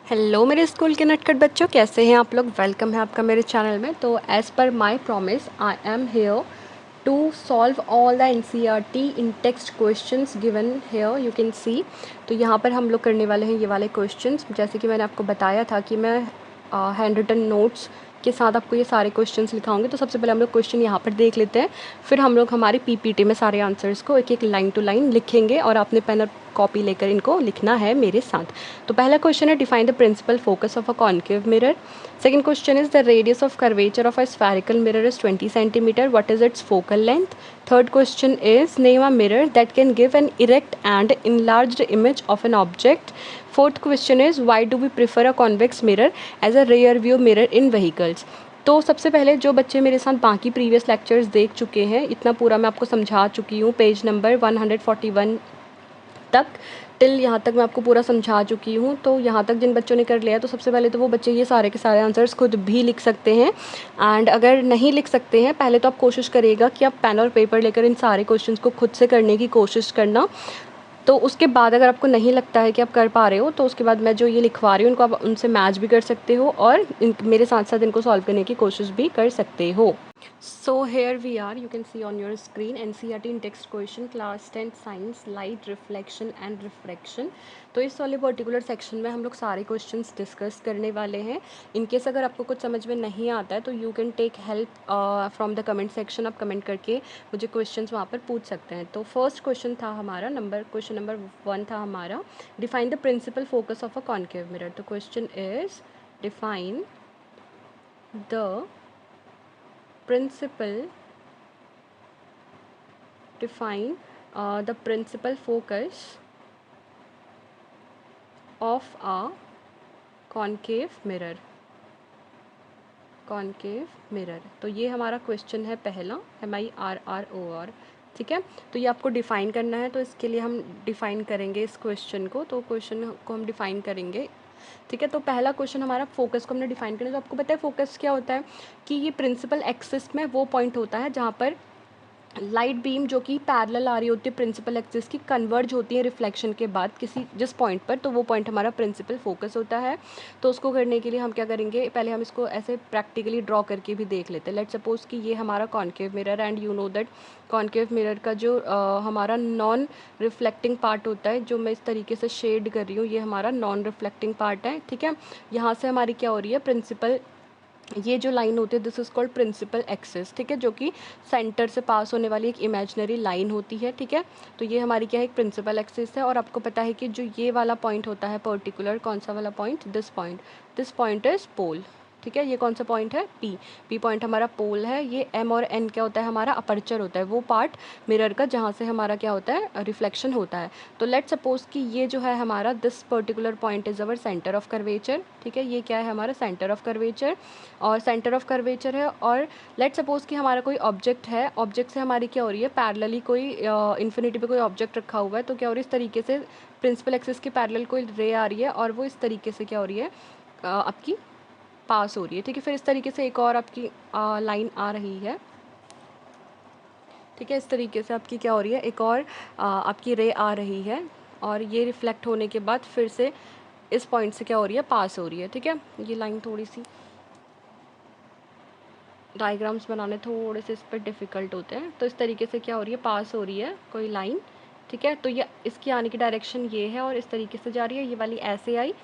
Hello मेरे school के नटखट बच्चों, कैसे हैं आप लोग। वेलकम है आपका मेरे चैनल में। तो as per my promise I am here to solve all the NCERT in text questions given here you can see. तो यहाँ पर हम लोग करने वाले हैं ये वाले क्वेश्चंस। जैसे कि मैंने आपको बताया था कि मैं हैंड रिटन नोट्स के साथ आपको ये सारे क्वेश्चंस लिखाऊंगी। तो सबसे पहले हम लोग क्वेश्चन यहाँ पर देख लेते हैं, फिर हम लोग हमारी पीपीटी में सारे आंसर्स को एक एक लाइन टू लाइन लिखेंगे और आपने पेन और कॉपी लेकर इनको लिखना है मेरे साथ। तो पहला क्वेश्चन है, define the principal focus of a concave mirror. Second question is the radius of curvature of a spherical mirror is 20 centimetre, what is its focal length. Third question is name a mirror that can give an erect and enlarged image of an object. Fourth question is, why do we prefer a convex mirror as a rear view mirror in vehicles. तो सबसे पहले जो बच्चे मेरे साथ बाकी previous lectures देख चुके हैं, इतना पूरा मैं आपको समझा चुकी हूँ पेज नंबर 141 तक, टिल यहाँ तक मैं आपको पूरा समझा चुकी हूँ। तो यहाँ तक जिन बच्चों ने कर लिया, तो सबसे पहले तो वो बच्चे ये सारे के सारे आंसर्स खुद भी लिख सकते हैं। एंड अगर नहीं लिख सकते हैं, पहले तो आप कोशिश करिएगा कि आप पेन और पेपर लेकर इन सारे क्वेश्चंस को खुद से करने की कोशिश करना। तो उसके बाद अगर आपको नहीं लगता है कि आप कर पा रहे हो, तो उसके बाद मैं जो ये लिखवा रही हूँ उनको आप उनसे मैच भी कर सकते हो और मेरे साथ साथ इनको सॉल्व करने की कोशिश भी कर सकते हो। So here we are, you can see on your screen NCERT in text question class 10 science light reflection and refraction। तो इस वाले पर्टिकुलर सेक्शन में हम लोग सारे क्वेश्चंस डिस्कस करने वाले हैं। इनकेस अगर आपको कुछ समझ में नहीं आता है तो you can take help from the comment section. आप कमेंट करके मुझे क्वेश्चंस वहाँ पर पूछ सकते हैं। तो फर्स्ट क्वेश्चन था हमारा क्वेश्चन नंबर 1 था हमारा, define the principal focus of a concave mirror. तो question is, define the principal define the principal focus of a concave mirror। तो ये हमारा क्वेश्चन है पहला, MIRROR। ठीक है, तो ये आपको डिफ़ाइन करना है। तो इसके लिए हम डिफ़ाइन करेंगे इस क्वेश्चन को। तो क्वेश्चन को हम डिफ़ाइन करेंगे। ठीक है, तो पहला क्वेश्चन हमारा फोकस को हमने डिफाइन करना। तो आपको पता है फोकस क्या होता है, कि ये प्रिंसिपल एक्सिस में वो पॉइंट होता है जहाँ पर लाइट बीम जो कि पैरेलल आ रही होती है प्रिंसिपल एक्सिस की, कन्वर्ज होती है रिफ्लेक्शन के बाद किसी जिस पॉइंट पर, तो वो पॉइंट हमारा प्रिंसिपल फोकस होता है। तो उसको करने के लिए हम क्या करेंगे, पहले हम इसको ऐसे प्रैक्टिकली ड्रॉ करके भी देख लेते हैं। लेट्स सपोज कि ये हमारा concave mirror and you know that concave mirror का जो हमारा नॉन रिफ्लेक्टिंग पार्ट होता है, जो मैं इस तरीके से शेड कर रही हूँ, ये हमारा नॉन रिफ्लेक्टिंग पार्ट है। ठीक है, यहाँ से हमारी क्या हो रही है, प्रिंसिपल, ये जो लाइन होती है this is called principal axis. ठीक है, जो कि सेंटर से पास होने वाली एक इमेजिनरी लाइन होती है। ठीक है, तो ये हमारी क्या है, एक प्रिंसिपल एक्सिस है। और आपको पता है कि जो ये वाला पॉइंट होता है पर्टिकुलर, कौन सा वाला point, this point is pole. ठीक है, ये कौन सा पॉइंट है, पी पॉइंट हमारा पोल है। ये एम और एन क्या होता है, हमारा अपर्चर होता है, वो पार्ट मिरर का जहाँ से हमारा क्या होता है, रिफ्लेक्शन होता है। तो लेट सपोज कि ये जो है हमारा, this particular point is our centre of curvature. ठीक है, ये क्या है हमारा सेंटर ऑफ कर्वेचर, और सेंटर ऑफ कर्वेचर है। और लेट सपोज कि हमारा कोई ऑब्जेक्ट है, ऑब्जेक्ट से हमारी क्या हो रही है, पैरेलली कोई इन्फिनिटी पे कोई ऑब्जेक्ट रखा हुआ है, तो क्या हो रही है, इस तरीके से प्रिंसिपल एक्सिस के पैरेलल कोई रे आ रही है और वो इस तरीके से क्या हो रही है, आपकी पास हो रही है। ठीक है, फिर इस तरीके से एक और आपकी लाइन आ रही है। ठीक है, इस तरीके से आपकी क्या हो रही है, एक और आपकी रे आ रही है, और ये रिफ्लेक्ट होने के बाद फिर से इस पॉइंट से क्या हो रही है, पास हो रही है। ठीक है, ये लाइन थोड़ी सी, डायग्राम्स बनाने थोड़े से इस पर डिफ़िकल्ट होते हैं। तो इस तरीके से क्या हो रही है, पास हो रही है कोई लाइन। ठीक है, तो ये इसकी आने की डायरेक्शन ये है और इस तरीके से जा रही है, ये वाली ऐसे आई।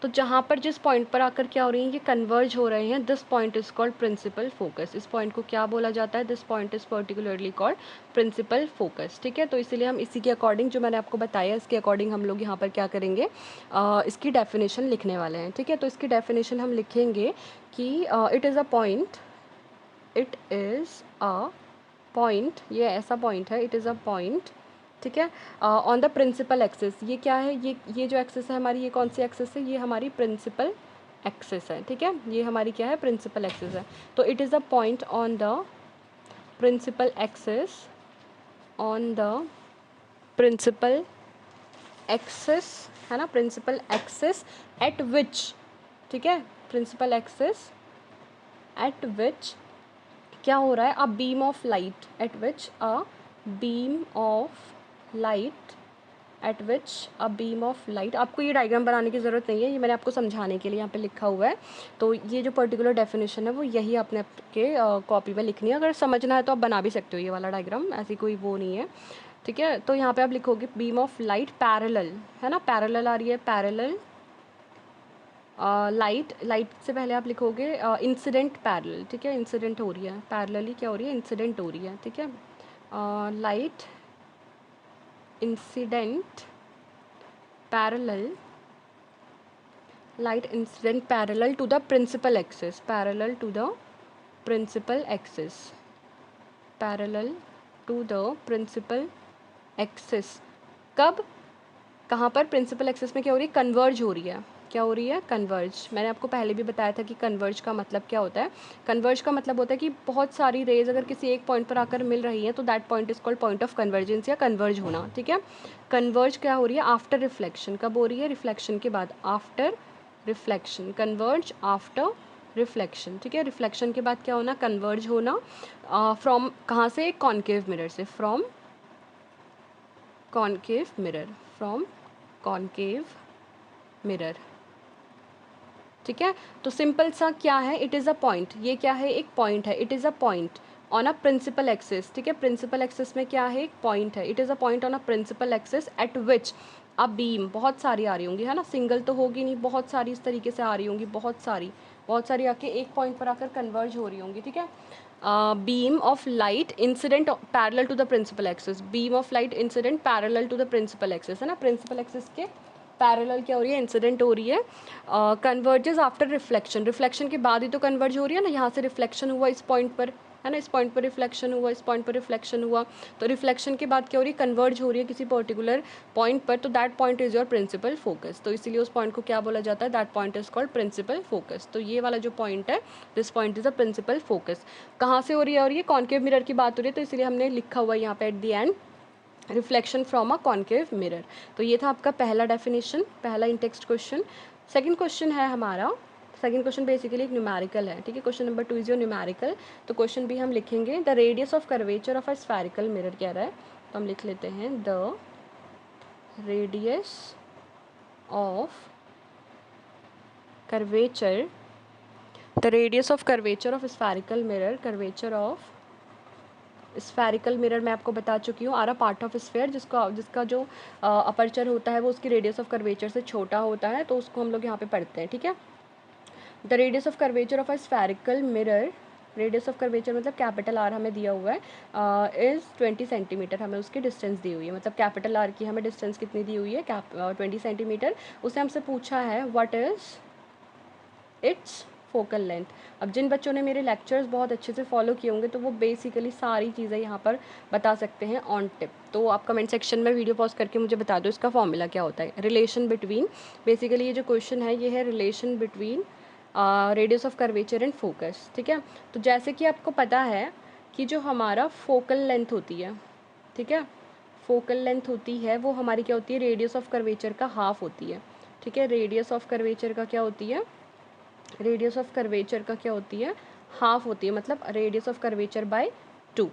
तो जहाँ पर जिस पॉइंट पर आकर क्या हो रही है, ये कन्वर्ज हो रहे हैं, this point is called principal focus. इस पॉइंट को क्या बोला जाता है, this point is particularly called principal focus. ठीक है, तो इसीलिए हम इसी के अकॉर्डिंग, जो मैंने आपको बताया, इसके अकॉर्डिंग हम लोग यहाँ पर क्या करेंगे, इसकी डेफिनेशन लिखने वाले हैं। ठीक है, तो इसकी डेफिनेशन हम लिखेंगे कि it is a point, it is a point, ये ऐसा पॉइंट है, इट इज़ अ पॉइंट। ठीक है, ऑन द प्रिंसिपल एक्सिस, ये क्या है, ये जो एक्सिस है हमारी, ये कौन सी एक्सिस है, ये हमारी प्रिंसिपल एक्सिस है। ठीक है, ये हमारी क्या है, प्रिंसिपल एक्सिस है। तो it is a point on the principal axis, on the principal axis, है ना, प्रिंसिपल एक्सिस एट विच, ठीक है, प्रिंसिपल एक्सिस एट विच क्या हो रहा है, a beam of light, eight which a beam of light at which a beam of light, आपको ये डायग्राम बनाने की ज़रूरत नहीं है, ये मैंने आपको समझाने के लिए यहाँ पे लिखा हुआ है। तो ये जो पर्टिकुलर डेफिनेशन है वो यही आपने आपके कॉपी में लिखनी है। अगर समझना है तो आप बना भी सकते हो ये वाला डायग्राम, ऐसी कोई वो नहीं है, ठीक है। तो यहाँ पे आप लिखोगे बीम ऑफ लाइट पैरेलल, है ना, पैरेलल आ रही है, पैरेलल लाइट, लाइट से पहले आप लिखोगे इंसिडेंट पैरेलल, ठीक है, इंसिडेंट हो रही है, पैरेलली क्या हो रही है, इंसिडेंट हो रही है, ठीक है। Light incident parallel, light incident parallel to the principal axis, parallel to the principal axis, parallel to the principal axis। कब, कहाँ पर, प्रिंसिपल एक्सिस में क्या हो रही है, कन्वर्ज हो रही है, क्या हो रही है, कन्वर्ज। मैंने आपको पहले भी बताया था कि कन्वर्ज का मतलब क्या होता है। कन्वर्ज का मतलब होता है कि बहुत सारी रेज अगर किसी एक पॉइंट पर आकर मिल रही हैं तो that point is called point of convergence या कन्वर्ज होना, ठीक है। कन्वर्ज क्या हो रही है, आफ्टर रिफ्लेक्शन, कब हो रही है, रिफ्लेक्शन के बाद, after reflection, converge after reflection, ठीक है। रिफ्लेक्शन के बाद क्या होना, कन्वर्ज होना, फ्रॉम कहाँ से, कॉनकेव मिरर से, from concave mirror, from concave mirror, ठीक है। तो सिंपल सा क्या है, इट इज़ अ पॉइंट, ये क्या है, एक पॉइंट है, it is a point on a principal axis, ठीक है। प्रिंसिपल एक्सिस में क्या है, एक पॉइंट है, it is a point on a principal axis at which a beam, बहुत सारी आ रही होंगी, है ना, सिंगल तो होगी नहीं, बहुत सारी इस तरीके से आ रही होंगी, बहुत सारी आके एक पॉइंट पर आकर कन्वर्ज हो रही होंगी, ठीक है। Beam of light incident parallel to the principal axis, beam of light incident parallel to the principal axis, है ना, प्रिंसिपल एक्सिस के पैरेलल क्या हो रही है, इंसिडेंट हो रही है। कन्वर्जेस आफ्टर रिफ्लेक्शन, रिफ्लेक्शन के बाद ही तो कन्वर्ज हो रही है ना, यहाँ से रिफ्लेक्शन हुआ इस पॉइंट पर, है ना, इस पॉइंट पर रिफ्लेक्शन हुआ, इस पॉइंट पर रिफ्लेक्शन हुआ, तो रिफ्लेक्शन के बाद क्या हो रही है, कन्वर्ज हो रही है किसी पर्टिकुलर पॉइंट पर, तो that point is your principal focus. तो इसीलिए उस पॉइंट को क्या बोला जाता है, that point is called principal focus. तो ये वाला जो पॉइंट है, this point is a principal focus. कहाँ से हो रही है, और ये कॉनकेव मिरर की बात हो रही है, तो इसलिए हमने लिखा हुआ है यहाँ पे at the end, reflection from a concave mirror. तो ये था आपका पहला डेफिनेशन, पहला इन टेक्स्ट क्वेश्चन। सेकंड क्वेश्चन है हमारा, सेकंड क्वेश्चन बेसिकली एक न्यूमेरिकल है, ठीक है। Question number 2 is your numerical. तो क्वेश्चन भी हम लिखेंगे, the radius of curvature of a spherical mirror कह रहा है, तो हम लिख लेते हैं the radius of curvature, the radius of curvature of spherical mirror, curvature of spherical mirror मैं आपको बता चुकी हूँ, are a part of sphere, जिसका जो अपर्चर होता है वो उसकी रेडियस ऑफ कर्वेचर से छोटा होता है, तो उसको हम लोग यहाँ पे पढ़ते हैं, ठीक है। The radius of curvature of a spherical mirror, radius of curvature मतलब कैपिटल आर हमें दिया हुआ है, इज़ 20 सेंटीमीटर, हमें उसकी डिस्टेंस दी हुई है, मतलब कैपिटल आर की हमें डिस्टेंस कितनी दी हुई है, 20 सेंटीमीटर। उससे हमसे पूछा है what is it's focal length. अब जिन बच्चों ने मेरे लेक्चर्स बहुत अच्छे से फॉलो किए होंगे तो वो बेसिकली सारी चीज़ें यहाँ पर बता सकते हैं ऑन टिप। तो आप कमेंट सेक्शन में वीडियो पॉज करके मुझे बता दो इसका फॉर्मूला क्या होता है। रिलेशन बिटवीन, बेसिकली ये जो क्वेश्चन है ये है relation between radius of curvature and focus, ठीक है। तो जैसे कि आपको पता है कि जो हमारा फोकल लेंथ होती है, ठीक है, फोकल लेंथ होती है वो हमारी क्या होती है, रेडियस ऑफ कर्वेचर का हाफ होती है, ठीक है। रेडियस ऑफ कर्वेचर का क्या होती है, रेडियस ऑफ कर्वेचर का क्या होती है, हाफ होती है, मतलब रेडियस ऑफ कर्वेचर बाय 2,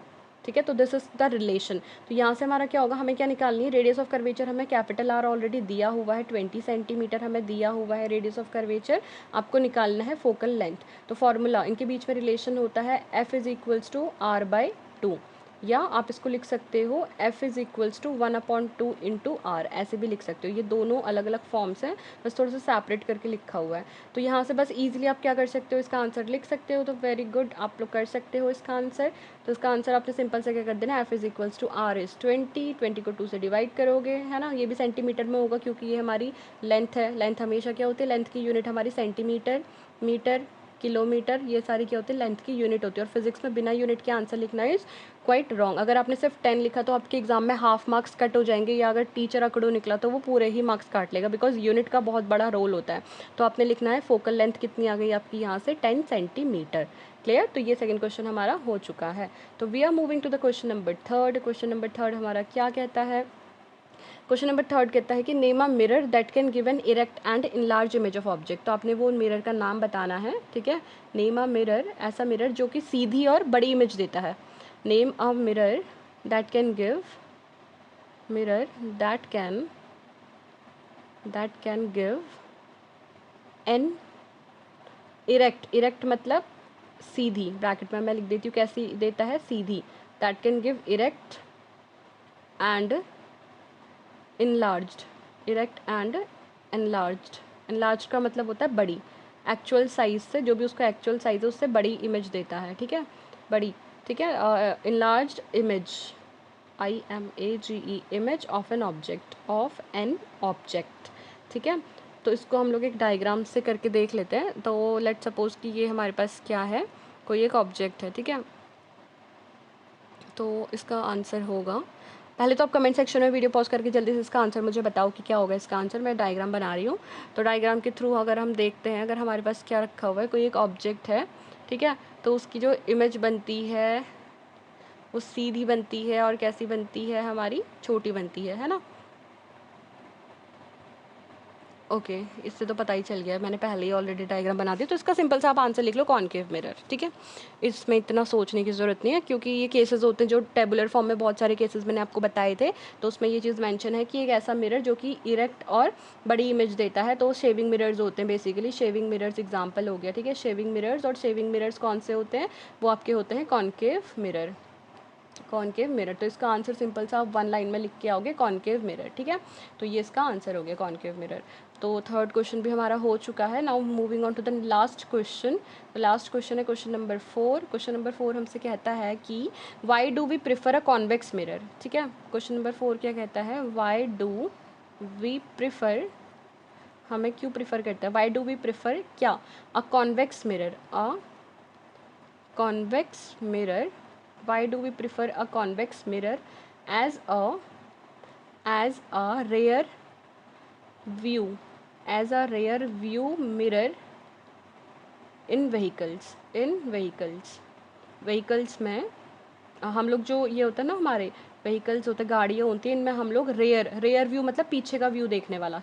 ठीक है। तो दिस इज द रिलेशन। तो यहाँ से हमारा क्या होगा, हमें क्या निकालनी है, रेडियस ऑफ कर्वेचर हमें कैपिटल आर ऑलरेडी दिया हुआ है, 20 सेंटीमीटर हमें दिया हुआ है रेडियस ऑफ कर्वेचर, आपको निकालना है फोकल लेंथ। तो फॉर्मूला, इनके बीच में रिलेशन होता है F is equals to R by 2, या आप इसको लिख सकते हो f is equals to 1/2 into R, ऐसे भी लिख सकते हो। ये दोनों अलग अलग फॉर्म्स हैं, बस थोड़ा सा सेपरेट करके लिखा हुआ है। तो यहाँ से बस ईजिली आप क्या कर सकते हो, इसका आंसर लिख सकते हो। तो वेरी गुड, आप लोग कर सकते हो इसका आंसर। तो इसका आंसर आपने सिंपल से क्या कर देना, f is equals to R is 20 को 2 से डिवाइड करोगे, है ना। ये भी सेंटीमीटर में होगा क्योंकि ये हमारी लेंथ है, लेंथ हमेशा क्या होती है, लेंथ की यूनिट हमारी सेंटीमीटर, मीटर, किलोमीटर, ये सारी क्या होती है, लेंथ की यूनिट होती है। और फिजिक्स में बिना यूनिट के आंसर लिखना इज क्वाइट रॉन्ग। अगर आपने सिर्फ 10 लिखा तो आपके एग्जाम में हाफ मार्क्स कट हो जाएंगे, या अगर टीचर अकड़ो निकला तो वो पूरे ही मार्क्स काट लेगा, बिकॉज यूनिट का बहुत बड़ा रोल होता है। तो आपने लिखना है फोकल लेंथ कितनी आ गई आपकी यहाँ से, 10 सेंटीमीटर। क्लियर। तो ये सेकंड क्वेश्चन हमारा हो चुका है। तो we are moving to the question number third. Question number third हमारा क्या कहता है, क्वेश्चन नंबर थर्ड कहता है कि name a mirror that can give an erect and enlarge image of object. तो आपने वो मिरर का नाम बताना है, ठीक है। नेम अ मिरर, ऐसा मिरर जो कि सीधी और बड़ी इमेज देता है। Name a mirror that can give, mirror that can that can give an erect मतलब सीधी, ब्रैकेट में मैं लिख देती हूँ कैसी देता है, सीधी, that can give erect and enlarged, erect and enlarged. Enlarge का मतलब होता है बड़ी, एक्चुअल साइज से, जो भी उसका एक्चुअल साइज है उससे बड़ी इमेज देता है, ठीक है, बड़ी, ठीक है। Enlarged image, IMAGE, image of an object, ठीक है। तो इसको हम लोग एक डायग्राम से करके देख लेते हैं। तो लेट्स सपोज कि ये हमारे पास क्या है, कोई एक ऑब्जेक्ट है, ठीक है। तो इसका आंसर होगा, पहले तो आप कमेंट सेक्शन में वीडियो पॉज करके जल्दी से इसका आंसर मुझे बताओ कि क्या होगा इसका आंसर। मैं डायग्राम बना रही हूँ, तो डायग्राम के थ्रू अगर हम देखते हैं, अगर हमारे पास क्या रखा हुआ है, कोई एक ऑब्जेक्ट है, ठीक है, तो उसकी जो इमेज बनती है वो सीधी बनती है और कैसी बनती है, हमारी छोटी बनती है ना। ओके, इससे तो पता ही चल गया, मैंने पहले ही ऑलरेडी डायग्राम बना दिया। तो इसका सिंपल सा आप आंसर लिख लो, कॉनकेव मिरर, ठीक है। इसमें इतना सोचने की ज़रूरत नहीं है, क्योंकि ये केसेस होते हैं जो टेबुलर फॉर्म में, बहुत सारे केसेस मैंने आपको बताए थे, तो उसमें ये चीज़ मेंशन है कि एक ऐसा मिरर जो कि इरेक्ट और बड़ी इमेज देता है, तो शेविंग मिरर्स होते हैं बेसिकली। शेविंग मिरर्स एग्जाम्पल हो गया, ठीक है, शेविंग मिरर्स। और शेविंग मिरर्स कौन से होते हैं, वो आपके होते हैं कॉनकेव मिरर, कॉनकेव मिरर। तो इसका आंसर सिंपल सा आप 1 लाइन में लिख के आओगे, कॉनकेव मिरर, ठीक है। तो ये इसका आंसर हो गया, कॉनकेव मिरर। तो थर्ड क्वेश्चन भी हमारा हो चुका है। Now moving on to the last question. तो लास्ट क्वेश्चन है क्वेश्चन नंबर 4। क्वेश्चन नंबर 4 हमसे कहता है कि why do we prefer a convex mirror, ठीक है। क्वेश्चन नंबर 4 क्या कहता है, वाई डू वी प्रिफर, हमें क्यों प्रिफर करता है, वाई डू वी प्रिफर क्या, अ convex mirror, a convex mirror, why do we prefer a convex mirror as a rear view, as a rear view mirror in vehicles में हम लोग, जो ये होता है ना, हमारे व्हीकल्स होते हैं, गाड़ियाँ होती हैं, इनमें हम लोग रेयर व्यू मतलब पीछे का व्यू देखने वाला,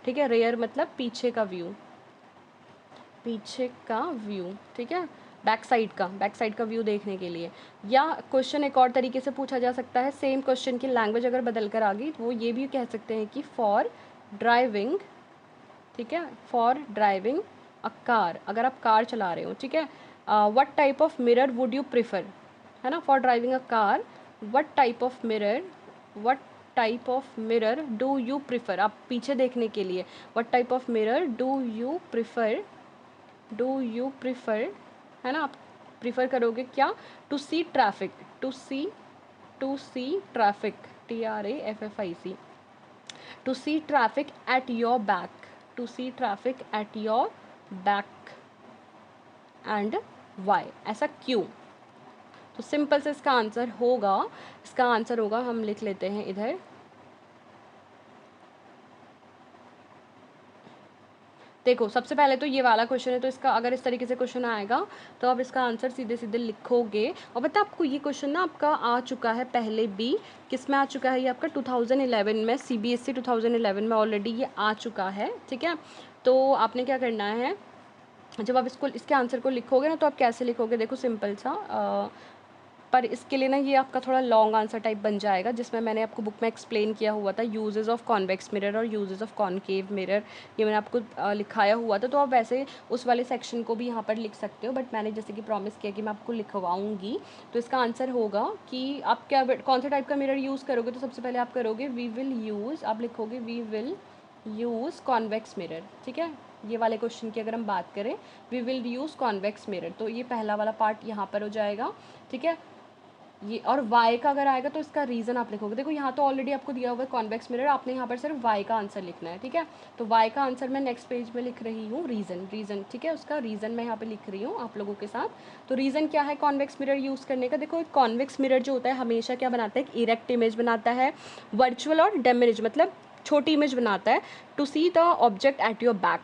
ठीक है, रेयर मतलब पीछे का व्यू, ठीक है, बैक साइड का व्यू देखने के लिए। या क्वेश्चन एक और तरीके से पूछा जा सकता है, सेम क्वेश्चन की लैंग्वेज अगर बदल कर आ गई तो वो ये भी कह सकते हैं कि फॉर ड्राइविंग, ठीक है, फॉर ड्राइविंग अ कार, अगर आप कार चला रहे हो, ठीक है, what type of mirror would you prefer, है ना, for driving a car, what type of mirror do you prefer, आप पीछे देखने के लिए, what type of mirror do you prefer, है ना, आप प्रिफर करोगे क्या, to see traffic, to see traffic, TRAFFIC, to see traffic at your back, to see traffic at your back and why, ऐसा क्यों। तो सिंपल से इसका आंसर होगा, हम लिख लेते हैं इधर, देखो सबसे पहले तो ये वाला क्वेश्चन है, तो इसका अगर इस तरीके से क्वेश्चन आएगा तो आप इसका आंसर सीधे सीधे लिखोगे। और पता है आपको, ये क्वेश्चन ना आपका आ चुका है पहले भी, किस में आ चुका है, ये आपका 2011 में, CBSE 2011 में ऑलरेडी ये आ चुका है, ठीक है। तो आपने क्या करना है, जब आप इसके आंसर को लिखोगे ना, तो आप कैसे लिखोगे, देखो सिंपल सा, पर इसके लिए ना ये आपका थोड़ा लॉन्ग आंसर टाइप बन जाएगा, जिसमें मैंने आपको बुक में एक्सप्लेन किया हुआ था, यूजेस ऑफ कॉन्वेक्स मिरर और यूजेस ऑफ कॉनकेव मिरर, ये मैंने आपको लिखाया हुआ था। तो आप वैसे उस वाले सेक्शन को भी यहाँ पर लिख सकते हो, बट मैंने जैसे कि प्रॉमिस किया कि मैं आपको लिखवाऊँगी। तो इसका आंसर होगा कि आप क्या, कौन से टाइप का मिरर यूज़ करोगे, तो सबसे पहले आप करोगे आप लिखोगे we will use convex mirror, ठीक है। ये वाले क्वेश्चन की अगर हम बात करें, we will use convex mirror, तो ये पहला वाला पार्ट यहाँ पर हो जाएगा, ठीक है। ये और y का अगर आएगा तो इसका रीज़न आप लिखोगे, देखो यहाँ तो ऑलरेडी आपको दिया हुआ है कॉन्वेक्स मिरर, आपने यहाँ पर सिर्फ y का आंसर लिखना है, ठीक है। तो y का आंसर मैं नेक्स्ट पेज में लिख रही हूँ, रीज़न, ठीक है, उसका रीज़न मैं यहाँ पे लिख रही हूँ आप लोगों के साथ। तो रीज़न क्या है कॉन्वेक्स मिरर यूज़ करने का, देखो एक कॉन्वेक्स मिरर जो होता है हमेशा क्या बनाता है, एक इरेक्ट इमेज बनाता है, वर्चुअल और डैमेज मतलब छोटी इमेज बनाता है, to see the object at your back,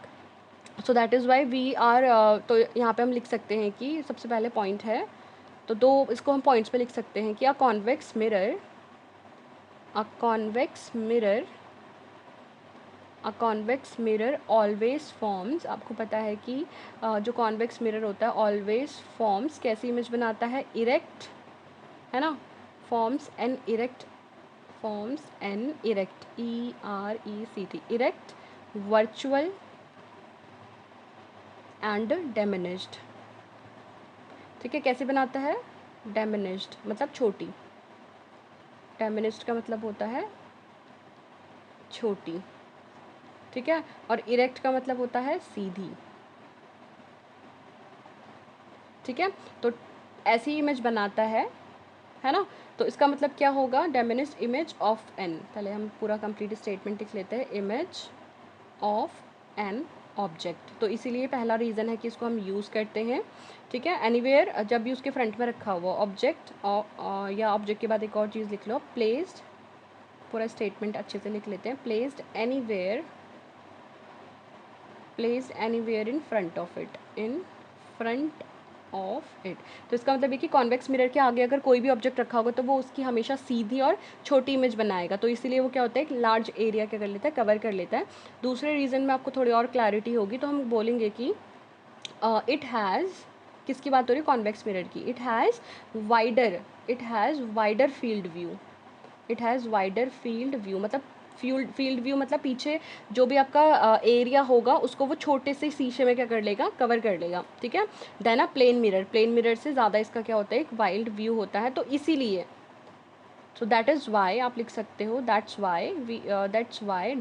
so that is why we are, तो यहाँ पे हम लिख सकते हैं कि सबसे पहले पॉइंट है, तो दो इसको हम पॉइंट्स पे लिख सकते हैं कि अ कॉन्वेक्स मिरर, अ कॉन्वेक्स मिरर ऑलवेज फॉर्म्स, आपको पता है कि जो कॉन्वेक्स मिरर होता है ऑलवेज फॉर्म्स कैसी इमेज बनाता है, इरेक्ट, है ना, forms an erect, ERECT, erect virtual and diminished. ठीक है, कैसे बनाता है? डिमिनिश्ड मतलब छोटी, डिमिनिश्ड का मतलब होता है छोटी। ठीक है, और इरेक्ट का मतलब होता है सीधी। ठीक है, तो ऐसी इमेज बनाता है ना। तो इसका मतलब क्या होगा? Diminished image of an. पहले हम पूरा कंप्लीट स्टेटमेंट लिख लेते हैं, इमेज ऑफ एन ऑब्जेक्ट। तो इसीलिए पहला रीज़न है कि इसको हम यूज़ करते हैं। ठीक है, एनीवेयर जब भी उसके फ्रंट में रखा हुआ ऑब्जेक्ट, या ऑब्जेक्ट के बाद एक और चीज़ लिख लो, प्लेस्ड। पूरा स्टेटमेंट अच्छे से लिख लेते हैं, placed anywhere, placed anywhere in front of it, in front of it. तो इसका मतलब है कि कॉन्वेक्स मिरर के आगे अगर कोई भी ऑब्जेक्ट रखा होगा तो वो उसकी हमेशा सीधी और छोटी इमेज बनाएगा। तो इसीलिए वो क्या होता है, एक लार्ज एरिया क्या कर लेता है, कवर कर लेता है। दूसरे रीज़न में आपको थोड़ी और क्लैरिटी होगी, तो हम बोलेंगे कि इट हैज़, किसकी बात हो रही है? कॉन्वेक्स मिरर की। It has wider field view. It has wider field view मतलब फील्ड व्यू मतलब पीछे जो भी आपका एरिया होगा उसको वो छोटे से शीशे में क्या कर लेगा, कवर कर लेगा। ठीक है, देन अ प्लेन मिरर से ज़्यादा इसका क्या होता है, एक वाइल्ड व्यू होता है। तो इसीलिए सो दैट इज़ वाई आप लिख सकते हो, that's why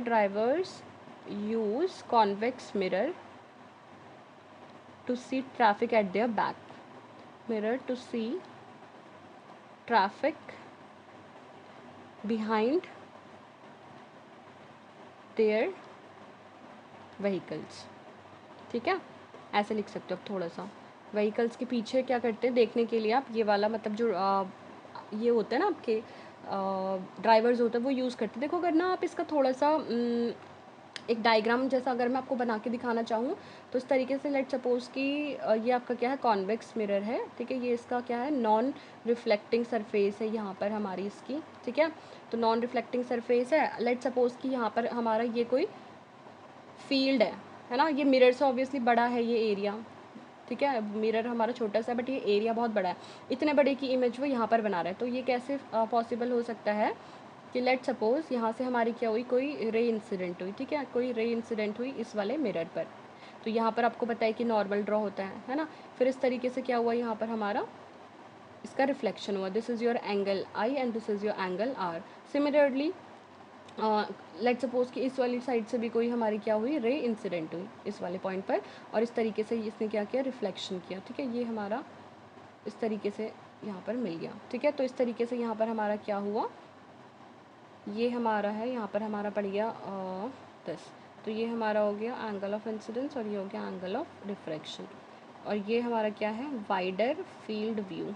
drivers use convex mirror to see traffic at their back, mirror to see traffic behind their vehicles। ठीक है, ऐसे लिख सकते हो आप थोड़ा सा। व्हीकल्स के पीछे क्या करते हैं देखने के लिए आप ये वाला मतलब जो ये होता है ना आपके ड्राइवर्स होते हैं वो यूज़ करते हैं। देखो अगर ना आप इसका थोड़ा सा एक डायग्राम जैसा अगर मैं आपको बना के दिखाना चाहूँ तो इस तरीके से, लेट सपोज़ कि ये आपका क्या है, कॉन्वेक्स मिरर है। ठीक है, ये इसका क्या है, नॉन रिफ्लेक्टिंग सरफेस है यहाँ पर हमारी इसकी। ठीक है, तो नॉन रिफ्लेक्टिंग सरफेस है। लेट सपोज़ कि यहाँ पर हमारा ये कोई फील्ड है ना, ये मिरर से ऑब्वियसली बड़ा है ये एरिया। ठीक है, मिरर हमारा छोटा सा है बट ये एरिया बहुत बड़ा है। इतने बड़े की इमेज वो यहाँ पर बना रहा है। तो ये कैसे पॉसिबल हो सकता है कि लेट सपोज़ यहाँ से हमारी क्या हुई, कोई रे इंसिडेंट हुई। ठीक है, कोई रे इंसिडेंट हुई इस वाले मिरर पर। तो यहाँ पर आपको पता है कि नॉर्मल ड्रॉ होता है ना। फिर इस तरीके से क्या हुआ, यहाँ पर हमारा इसका रिफ्लेक्शन हुआ। This is your angle I and this is your angle R. Similarly let suppose कि इस वाली साइड से भी कोई हमारी क्या हुई, रे इंसिडेंट हुई इस वाले पॉइंट पर, और इस तरीके से इसने क्या किया, रिफ्लेक्शन किया। ठीक है, ये हमारा इस तरीके से यहाँ पर मिल गया। ठीक है, तो इस तरीके से यहाँ पर हमारा क्या हुआ, ये हमारा है, यहाँ पर हमारा पड़ गया 10। तो ये हमारा हो गया एंगल ऑफ इंसिडेंस और ये हो गया एंगल ऑफ रिफ्रैक्शन। और ये हमारा क्या है, वाइडर फील्ड व्यू।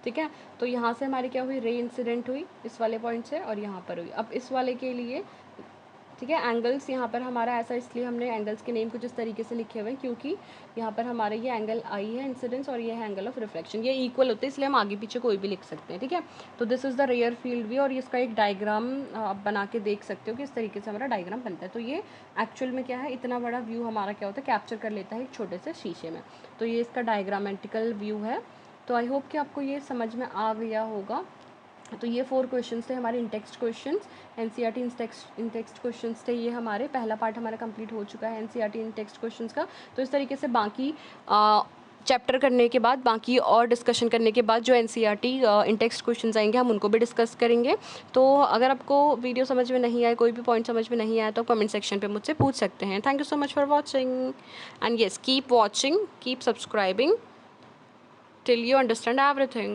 ठीक है, तो यहाँ से हमारी क्या हुई, रे इंसिडेंट हुई इस वाले पॉइंट से और यहाँ पर हुई। अब इस वाले के लिए ठीक है, एंगल्स यहाँ पर हमारा ऐसा इसलिए हमने एंगल्स के नेम कुछ इस तरीके से लिखे हुए हैं क्योंकि यहाँ पर हमारे ये एंगल आई है इंसिडेंस और ये है एंगल ऑफ रिफ्लेक्शन, ये इक्वल होते हैं इसलिए हम आगे पीछे कोई भी लिख सकते हैं। ठीक है, तो this is the rear field view और इसका एक डायग्राम आप बना के देख सकते हो कि इस तरीके से हमारा डायग्राम बनता है। तो ये एक्चुअल में क्या है, इतना बड़ा व्यू हमारा क्या होता है, कैप्चर कर लेता है एक छोटे से शीशे में। तो ये इसका डायग्रामेटिकल व्यू है। तो आई होप कि आपको ये समझ में आ गया होगा। तो ये 4 क्वेश्चंस थे हमारे इन text questions, NCERT in text questions थे ये हमारे। पहला पार्ट हमारा कंप्लीट हो चुका है एनसीईआरटी इन टेक्स्ट क्वेश्चंस का। तो इस तरीके से बाकी चैप्टर करने के बाद, बाकी और डिस्कशन करने के बाद जो एनसीईआरटी इन टेक्स्ट क्वेश्चंस आएंगे हम उनको भी डिस्कस करेंगे। तो अगर आपको वीडियो समझ में नहीं आए, कोई भी पॉइंट समझ में नहीं आया तो कमेंट सेक्शन पे मुझसे पूछ सकते हैं। Thank you so much for watching and yes keep watching, keep subscribing till you understand everything.